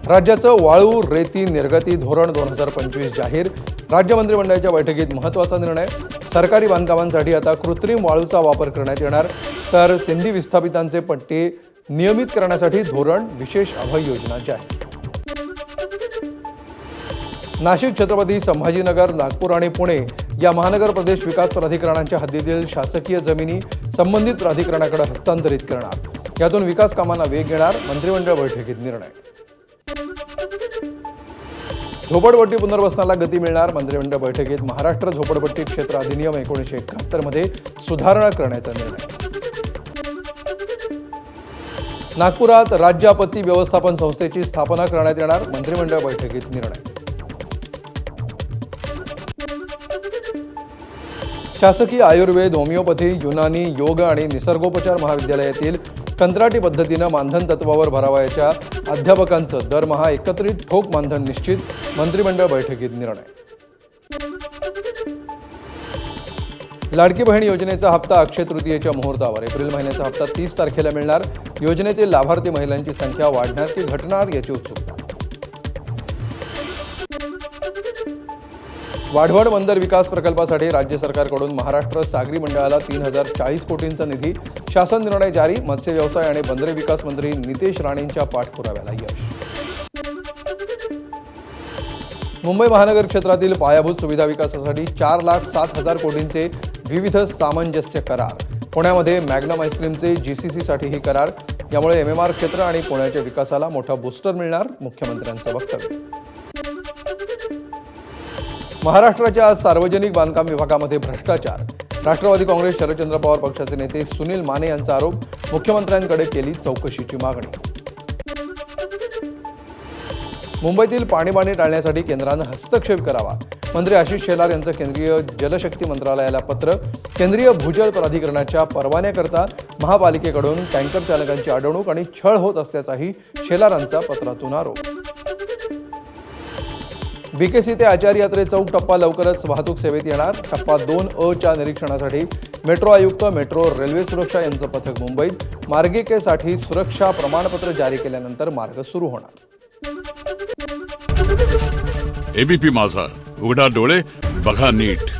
राज्याचं वाळू रेती निर्गती धोरण 2025 जाहीर। राज्य मंत्रिमंडळाच्या बैठकीत महत्त्वाचा निर्णय। सरकारी बांधकामांसाठी आता कृत्रिम वाळूचा वापर करण्यात येणार, तर सिंधी विस्थापितांचे पट्टे नियमित करण्यासाठी धोरण, विशेष अभय योजना जाहीर। नाशिक, छत्रपती संभाजीनगर, नागपूर आणि पुणे या महानगर प्रदेश विकास प्राधिकरणांच्या हद्दीतील शासकीय जमिनी संबंधित प्राधिकरणाकडे हस्तांतरित करणार। यातून विकास कामांना वेग येणार। मंत्रिमंडळ बैठकीत निर्णय। झोपडपट्टी पुनर्वसनाला गती मिळणार। मंत्रिमंडळ बैठकीत महाराष्ट्र झोपडपट्टी क्षेत्र अधिनियम 1971 मध्ये सुधारणा करण्याचा निर्णय। नागपुरात राज्य आपत्ती व्यवस्थापन संस्थेची स्थापना करण्यात येणार। मंत्रिमंडळ बैठकीत निर्णय। शासकीय आयुर्वेद, होमिओपॅथी, युनानी, योग आणि निसर्गोपचार महाविद्यालयातील कंत्राटी पद्धतीने मानधन तत्वावर भरावयाच्या अध्यापकांचं दरमहा एकत्रित ठोक मानधन निश्चित। मंत्रिमंडळ बैठकीत निर्णय। लाडकी बहीण योजनेचा हप्ता अक्षय तृतीयेच्या मुहूर्तावर। एप्रिल महिन्याचा हप्ता 30 तारखेला मिळणार। योजनेतील लाभार्थी महिलांची संख्या वाढणार की घटणार याची उत्सुकता। वाढवण बंदर विकास प्रकल्पासाठी राज्य सरकारकडून महाराष्ट्र सागरी मंडळाला 3040 कोटींचा निधी। शासन निर्णय जारी। मत्स्य व्यवसाय आणि बंदरे विकास मंत्री नितेश राणेंच्या पाठपुराव्याला यश। मुंबई महानगर क्षेत्रातील पायाभूत सुविधा विकासासाठी 4,07,000 कोटींचे विविध सामंजस्य करार। पुण्यामध्ये मॅग्नम आईस्क्रीमचे जीसीसीसाठीही करार। यामुळे MMR क्षेत्र आणि पुण्याच्या विकासाला मोठा बूस्टर मिळणार। मुख्यमंत्र्यांचं वक्तव्य। महाराष्ट्राच्या सार्वजनिक बांधकाम विभागामध्ये भ्रष्टाचार। राष्ट्रवादी काँग्रेस शरदचंद्र पवार पक्षाचे नेते सुनील माने यांचा आरोप। मुख्यमंत्र्यांकडे केली चौकशीची मागणी। मुंबईतील पाणीबाणी टाळण्यासाठी केंद्राने हस्तक्षेप करावा। मंत्री आशिष शेलार यांचं केंद्रीय जलशक्ती मंत्रालयाला पत्र। केंद्रीय भूजल प्राधिकरणाच्या परवान्याकरता महापालिकेकडून टँकर चालकांची अडवणूक आणि छळ होत असल्याचाही शेलारांचा पत्रातून आरोप। BKC ते आचार्य यात्रे चौक टप्पा लवकरच वाहतूक सेवेत येणार। टप्पा 2A च्या निरीक्षणासाठी मेट्रो आयुक्त, मेट्रो रेल्वे सुरक्षा यांचं पथक मुंबईत। मार्गिकेसाठी सुरक्षा प्रमाणपत्र जारी केल्यानंतर मार्ग सुरू होणार। ABP माझा, उघडा डोळे बघा नीट।